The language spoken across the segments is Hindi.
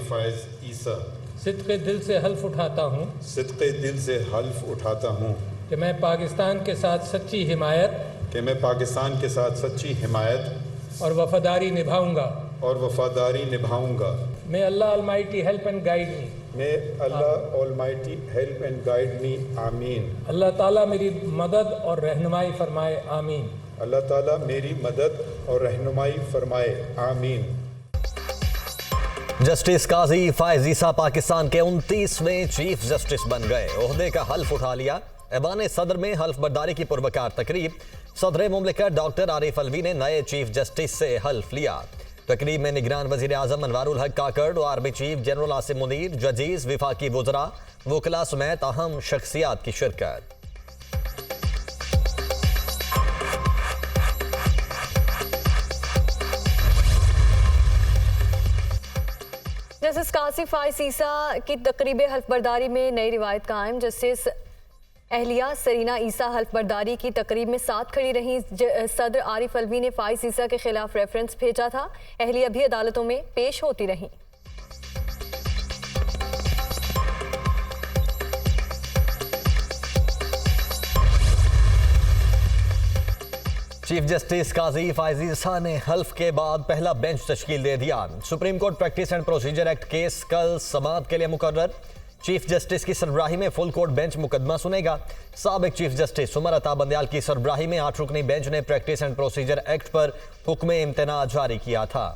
फ़ाइज़ ईसा सिद्क़े दिल से हल्फ उठाता हूँ सिद्क़े दिल से हल्फ उठाता हूँ कि मैं पाकिस्तान के साथ सच्ची हिमायत कि मैं पाकिस्तान के साथ सच्ची हिमायत और वफादारी निभाऊंगा। May Allah Almighty help and guide me. May Allah Almighty help and guide me. आमीन। अल्लाह ताला मेरी मदद और रहनुमाई फरमाए। आमीन। अल्लाह ताला मेरी मदद और रहनुमाई फरमाए। आमीन। जस्टिस काजी फ़ाइज़ ईसा पाकिस्तान के 29वें चीफ जस्टिस बन गए। ओहदे का हल्फ उठा लिया। ऐवान सदर में हल्फ बर्दारी की पुरवकार तकरीब। सदर मुमलिकत डॉक्टर आरिफ अलवी ने नए चीफ जस्टिस से हल्फ लिया। तकरीब में निगरान वज़ीर आज़म अनवारुल हक काकड़ और army chief general Asim Munir, जजीज, विफाकी वुज़रा, वकला समेत अहम शख्सियात की शिरकत। जस्टिस काजी फ़ाइज़ ईसा की तकरीब हल्फ बर्दारी में नई रिवायत कायम। जस्टिस अहलिया सरीना ईसा हल्फ बर्दारी की तकरीब में साथ खड़ी रहीं। सदर आरिफ अलवी ने फ़ाइज़ ईसा के खिलाफ रेफरेंस भेजा था। अहलिया भी अदालतों में पेश होती रहीं। चीफ जस्टिस काजी फ़ाइज़ ईसा ने हल्फ के बाद पहला बेंच तश्कील दे दिया। Supreme court practice and procedure act case कल समाअत के लिए मुकर्रर। चीफ जस्टिस की सरबराही में फुल कोर्ट बेंच मुकदमा सुनेगा। साबिक चीफ जस्टिस उमर अता बंदयाल की सरबराही में 8 रुकनी बेंच ने प्रैक्टिस एंड प्रोसीजर एक्ट पर हुक्म इम्तना जारी किया था।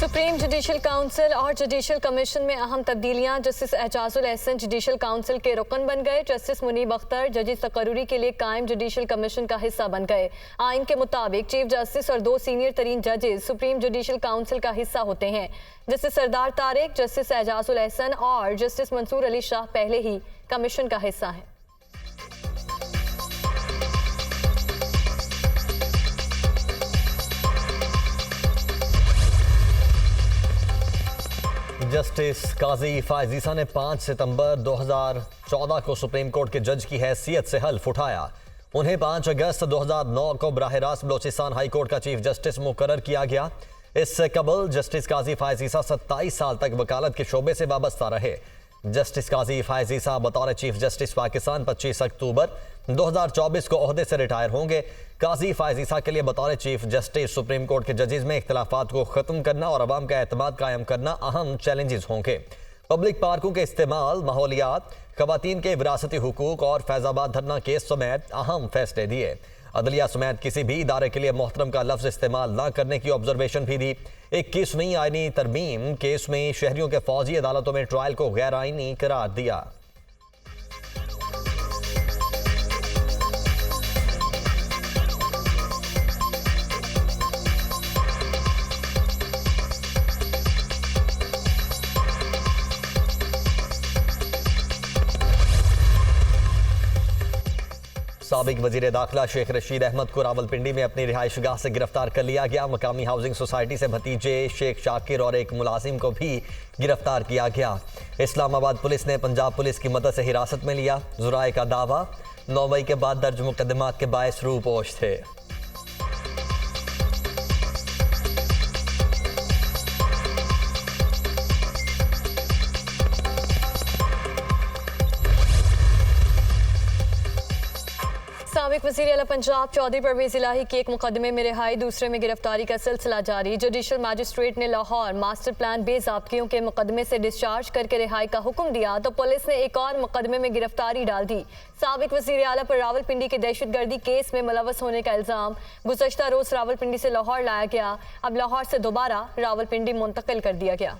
सुप्रीम जुडिशल काउंसिल और जुडिशल कमीशन में अहम तब्दीलियां। Justice Ejazul Ehsan judicial council के रुकन बन गए। जस्टिस मुनीब अख्तर जजिस तकर्रुरी के लिए कायम जुडिशल कमीशन का हिस्सा बन गए। आइन के मुताबिक चीफ जस्टिस और 2 सीनियर तरीन जजेस सुप्रीम जुडिशल काउंसिल का हिस्सा होते हैं। जस्टिस सरदार तारिक, जस्टिस एजाजुल एहसन और जस्टिस मंसूर अली शाह पहले ही कमीशन का हिस्सा हैं। जस्टिस काजी फ़ाइज़ ईसा ने 5 सितंबर 2014 को सुप्रीम कोर्ट के जज की हैसियत से हल्फ उठाया। उन्हें 5 अगस्त 2009 को बराह रास्त बलोचिस्तान हाई कोर्ट का चीफ जस्टिस मुकर्रर किया गया। इससे कबल जस्टिस काजी फ़ाइज़ ईसा 27 साल तक वकालत के शोबे से वाबस्ता रहे। जस्टिस काजी फ़ाइज़ ईसा बतौर चीफ जस्टिस पाकिस्तान 25 अक्टूबर 2024 को ओहदे से रिटायर होंगे। काजी फ़ाइज़ ईसा के लिए बतौर चीफ जस्टिस सुप्रीम कोर्ट के जजेस में इख्तिलाफात को ख़त्म करना और अवाम का एतमाद कायम करना अहम चैलेंजेस होंगे। पब्लिक पार्कों के इस्तेमाल, माहौलियात, ख़वातीन के विरासती हुकूक और फैज़ाबाद धरना केस समेत अहम फैसले दिए। अदलिया समेत किसी भी इदारे के लिए मोहतरम का लफ्ज़ इस्तेमाल न करने की ऑब्जर्वेशन भी दी। 21वीं आईनी तरमीम केस में शहरियों के फौजी अदालतों में ट्रायल को गैर आईनी करार दिया। साबिक वजीर दाखिला शेख रशीद अहमद को रावलपिंडी में अपनी रिहाइशगाह से गिरफ्तार कर लिया गया। मकामी हाउसिंग सोसाइटी से भतीजे शेख शाकिर और एक मुलाजिम को भी गिरफ्तार किया गया। इस्लामाबाद पुलिस ने पंजाब पुलिस की मदद से हिरासत में लिया। जुराए का दावा 9 मई के बाद दर्ज मुकदमात के बायस रूपोश थे। साबिक वज़ीर आला पंजाब चौधरी परवेज़ इलाही की एक मुकदमे में रिहाई, दूसरे में गिरफ्तारी का सिलसिला जारी। जुडिशल मजिस्ट्रेट ने लाहौर मास्टर प्लान बेज़ाब्तियों के मुकदमे से डिस्चार्ज करके रिहाई का हुक्म दिया तो पुलिस ने एक और मुकदमे में गिरफ्तारी डाल दी। साबिक वज़ीर आला पर रावलपिंडी के दहशतगर्दी केस में मुलव्वस होने का इल्ज़ाम। गुज़श्ता रोज़ रावलपिंडी से लाहौर लाया गया, अब लाहौर से दोबारा रावलपिंडी मुंतकिल कर दिया गया।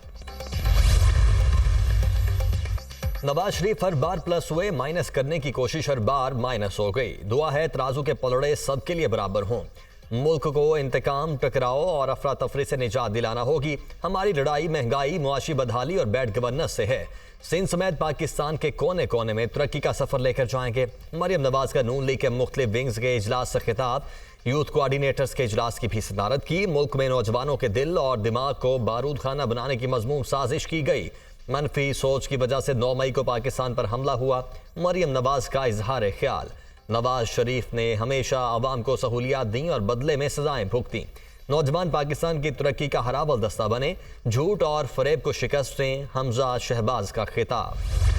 नवाज शरीफ हर बार प्लस हुए, माइनस करने की कोशिश हर बार माइनस हो गई। दुआ है तराजू के पलड़े सबके लिए बराबर हों। मुल्क को इंतकाम, टकराव और अफरा तफरी से निजात दिलाना होगी। हमारी लड़ाई महंगाई, मुआशी बदहाली और बैड गवर्नेंस से है। सिंध समेत पाकिस्तान के कोने कोने में तरक्की का सफर लेकर जाएंगे। मरियम नवाज का नून लीग के मुख्तलिफ विंग्स के इजलास से खिताब। यूथ कोऑर्डिनेटर्स के इजलास की भी सदारत की। मुल्क में नौजवानों के दिल और दिमाग को बारूद खाना बनाने की मजमूम साजिश की गई। मनफी सोच की वजह से 9 मई को पाकिस्तान पर हमला हुआ। मरियम नवाज का इजहार ख्याल। नवाज शरीफ ने हमेशा आवाम को सहूलियात दी और बदले में सजाएं भुगती। नौजवान पाकिस्तान की तरक्की का हरावल दस्ता बने, झूठ और फरेब को शिकस्त दें, हमजा शहबाज का खिताब।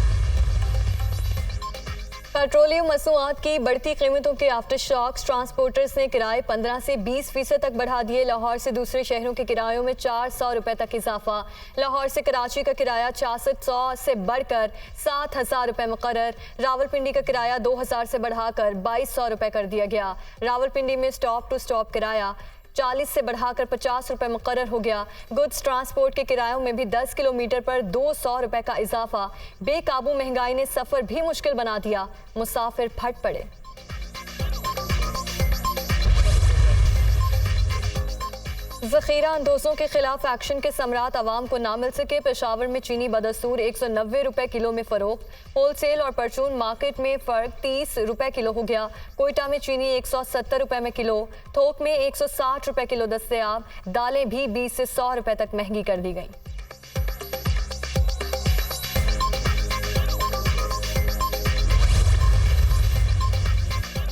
पेट्रोलियम मसनूआत की बढ़ती कीमतों के आफ्टर शॉक्स, ट्रांसपोर्टर्स ने किराए 15 से 20% तक बढ़ा दिए। लाहौर से दूसरे शहरों के किरायों में 400 रुपए तक इजाफा। लाहौर से कराची का किराया 6600 से बढ़कर 7000 रुपए मुकर्रर। रावलपिंडी का किराया 2000 से बढ़ाकर 2200 रुपए कर दिया गया। रावलपिंडी में स्टॉप टू स्टॉप किराया 40 से बढ़ाकर 50 रुपए मुकर्रर हो गया। गुड्स ट्रांसपोर्ट के किरायों में भी 10 किलोमीटर पर 200 रुपए का इजाफा। बेकाबू महंगाई ने सफर भी मुश्किल बना दिया, मुसाफिर फट पड़े। ज़ख़ीरा अंदोज़ों के खिलाफ एक्शन के समरात आवाम को ना मिल सके। पेशावर में चीनी बदस्तूर 190 रुपए किलो में फरोख्त। होलसेल और परचून मार्केट में फ़र्क 30 रुपए किलो हो गया। कोयटा में चीनी 170 रुपए में किलो, थोक में 160 रुपए किलो दस्तयाब। दालें भी 20 से 100 रुपए तक महंगी कर दी गई।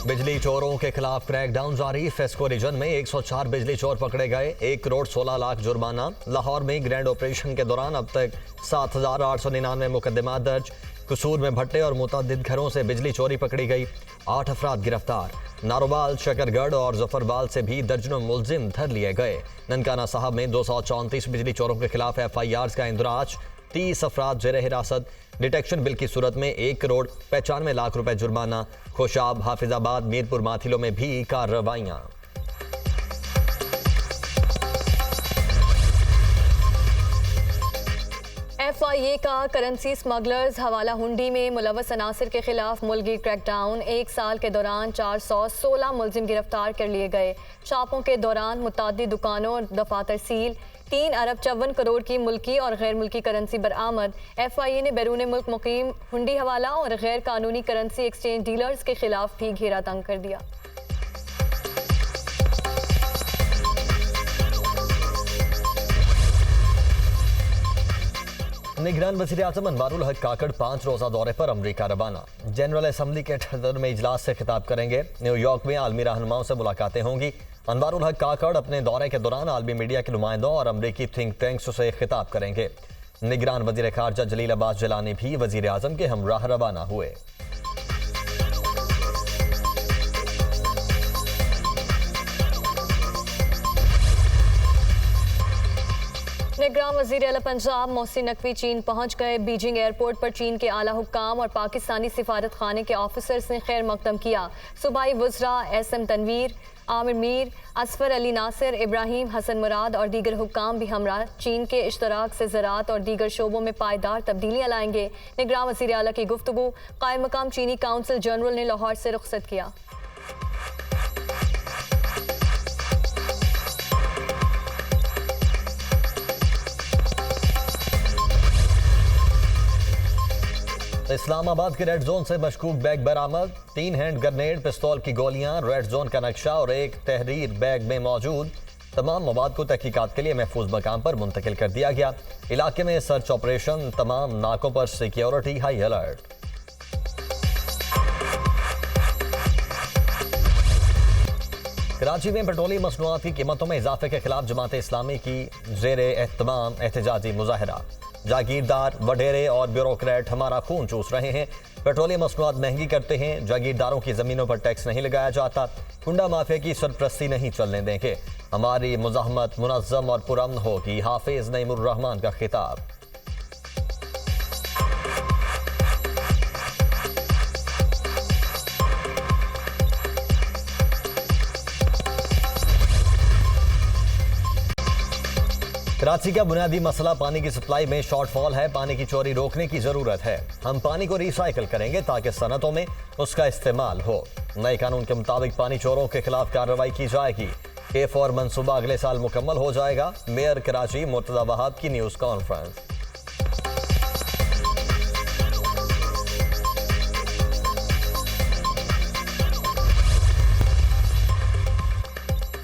बिजली चोरों के खिलाफ क्रैकडाउन जारी। फेस्को रीजन में 104 बिजली चोर पकड़े गए, 1 करोड़ 16 लाख जुर्माना। लाहौर में ग्रैंड ऑपरेशन के दौरान अब तक 7899 मुकदमात दर्ज। कसूर में भट्टे और मुतअद्दिद घरों से बिजली चोरी पकड़ी गई, 8 अफराद गिरफ्तार। नारोवाल, शकरगढ़ और जफरबाल से भी दर्जनों मुलजिम धर लिए गए। ननकाना साहब में 234 बिजली चोरों के खिलाफ FIRs का इंदराज, 30 अफराद जेर हिरासत। डिटेक्शन बिल की सूरत में 1 करोड़ 95 लाख रुपए जुर्माना। खुशाब, हाफिजाबाद, मीरपुर माथिलों में भी कार्रवाइयां। FIA का करेंसी स्मगलर्स हवाला हुंडी में मुलव्वस अनासिर के खिलाफ मुल्की क्रैकडाउन। 1 साल के दौरान 416 मुलजिम गिरफ्तार कर लिए गए। छापों के दौरान मुताद्दिद दुकानों और दफातर सील। 3 अरब 54 करोड़ की मुल्की और गैर मुल्की करेंसी बरामद। FIA ने बैरून मुल्क मुकीम हुंडी हवाला और गैर कानूनी करेंसी एक्सचेंज डीलर्स के खिलाफ भी घेरा तंग कर दिया। निगरान वज़ीर-ए-आज़म अनवारुल हक काकड़ 5 रोज़ा दौरे पर अमरीका रवाना। जनरल असम्बली के 78वें इजलास से खिताब करेंगे। न्यूयॉर्क में आलमी रहनुमाओं से मुलाकातें होंगी। अनवारुल हक काकड़ अपने दौरे के दौरान आलमी मीडिया के नुमाइंदों और अमरीकी थिंक टैंक्स से खिताब करेंगे। निगरान वज़ीर ख़ारजा जलील अब्बास जिलानी भी वज़ीर-ए-आज़म के हमराह रवाना हुए। निगरान वज़ीर आला पंजाब मोहसिन नकवी चीन पहुंच गए। बीजिंग एयरपोर्ट पर चीन के आला हुक्काम और पाकिस्तानी सिफारत खाने के ऑफिसर्स ने खैर मकदम किया। सूबाई वज़रा SM तनवीर, आमिर मीर, असफर अली नासिर, इब्राहिम हसन मुराद और दीगर हुक्काम भी हमरा चीन के इश्तराक से ज़राअत और दीगर शोबों में पायदार तब्दीलियाँ लाएंगे। निगरान वज़ीर आला की गुफ्तगू। कायम मकाम चीनी काउंसिल जनरल ने लाहौर से रुखसत किया। इस्लामाबाद के रेड जोन से मशकूक बैग बरामद। 3 हैंड ग्रेनेड, पिस्तौल की गोलियां, रेड जोन का नक्शा और एक तहरीर बैग में मौजूद। तमाम मवाद को तहकीकात के लिए महफूज मकाम पर मुंतकिल कर दिया गया। इलाके में सर्च ऑपरेशन, तमाम नाकों पर सिक्योरिटी हाई अलर्ट। कराची में पेट्रोलियम मसनूआत की कीमतों में इजाफे के खिलाफ जमात इस्लामी की ज़ेरे एहतमाम एहतजाजी मुजाहरा। जागीरदार, वडेरे और ब्यूरोक्रेट हमारा खून चूस रहे हैं। पेट्रोलियम मसनूआत महंगी करते हैं। जागीरदारों की ज़मीनों पर टैक्स नहीं लगाया जाता। कुंडा माफिया की सरपरस्ती नहीं चलने देंगे। हमारी मुज़ाहमत मुनज़्ज़म और पुरअमन होगी। हाफिज नईमुर रहमान का खिताब। कराची का बुनियादी मसला पानी की सप्लाई में शॉर्टफॉल है। पानी की चोरी रोकने की जरूरत है। हम पानी को रिसाइकिल करेंगे ताकि सनतों में उसका इस्तेमाल हो। नए कानून के मुताबिक पानी चोरों के खिलाफ कार्रवाई की जाएगी। K4 मंसूबा अगले साल मुकम्मल हो जाएगा। मेयर कराची मुर्तज़ा वहाब की न्यूज़ कॉन्फ्रेंस।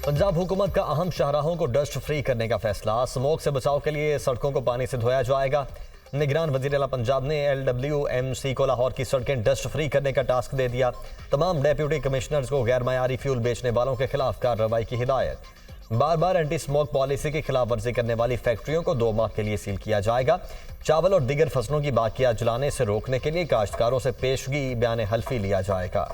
पंजाब हुकूमत का अहम शाहराहों को डस्ट फ्री करने का फैसला। स्मोक से बचाव के लिए सड़कों को पानी से धोया जाएगा। निगरान वजीर आला पंजाब ने LWMC को लाहौर की सड़कें डस्ट फ्री करने का टास्क दे दिया। तमाम डेप्यूटी कमिश्नर्स को गैर मयारी फ्यूल बेचने वालों के खिलाफ कार्रवाई की हिदायत। बार बार एंटी स्मोक पॉलिसी की खिलाफ वर्जी करने वाली फैक्ट्रियों को 2 माह के लिए सील किया जाएगा। चावल और दीगर फसलों की बाकियात जलाने से रोकने के लिए काश्तकारों से पेशगी बयान हल्फी लिया जाएगा।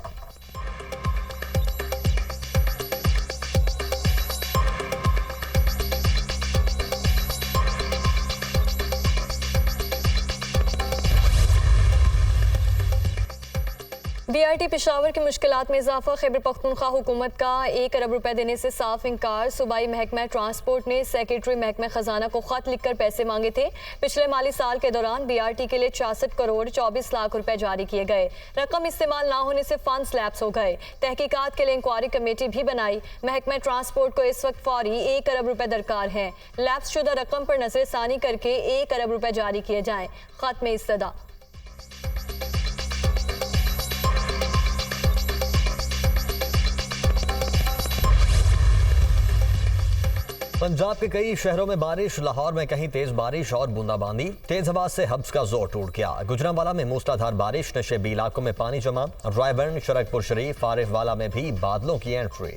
BRT पेशावर की मुश्किलात में इजाफा। खैबर पख्तूनख्वा हुकूमत का 1 अरब रुपए देने से साफ इंकार। सूबाई महकमा ट्रांसपोर्ट ने सेक्रेटरी महकमा खजाना को खत लिखकर पैसे मांगे थे। पिछले माली साल के दौरान BRT के लिए 66 करोड़ 24 लाख रुपए जारी किए गए। रकम इस्तेमाल ना होने से फंड्स लैप्स हो गए। तहकीकात के लिए इंक्वायरी कमेटी भी बनाई। महकमा ट्रांसपोर्ट को इस वक्त फौरी 1 अरब रुपए दरकार है। लैप्स शुदा रकम पर नजरसानी करके 1 अरब रुपए जारी किए जाएं। खत में इस्तदा। पंजाब के कई शहरों में बारिश। लाहौर में कहीं तेज बारिश और बूंदाबांदी। तेज हवा से हब्स का जोर टूट गया। गुजरांवाला में मूसलाधार बारिश। नशेबी इलाकों में पानी जमा। रायबर्न, शरकपुर शरीफ, फारिफवाला में भी बादलों की एंट्री।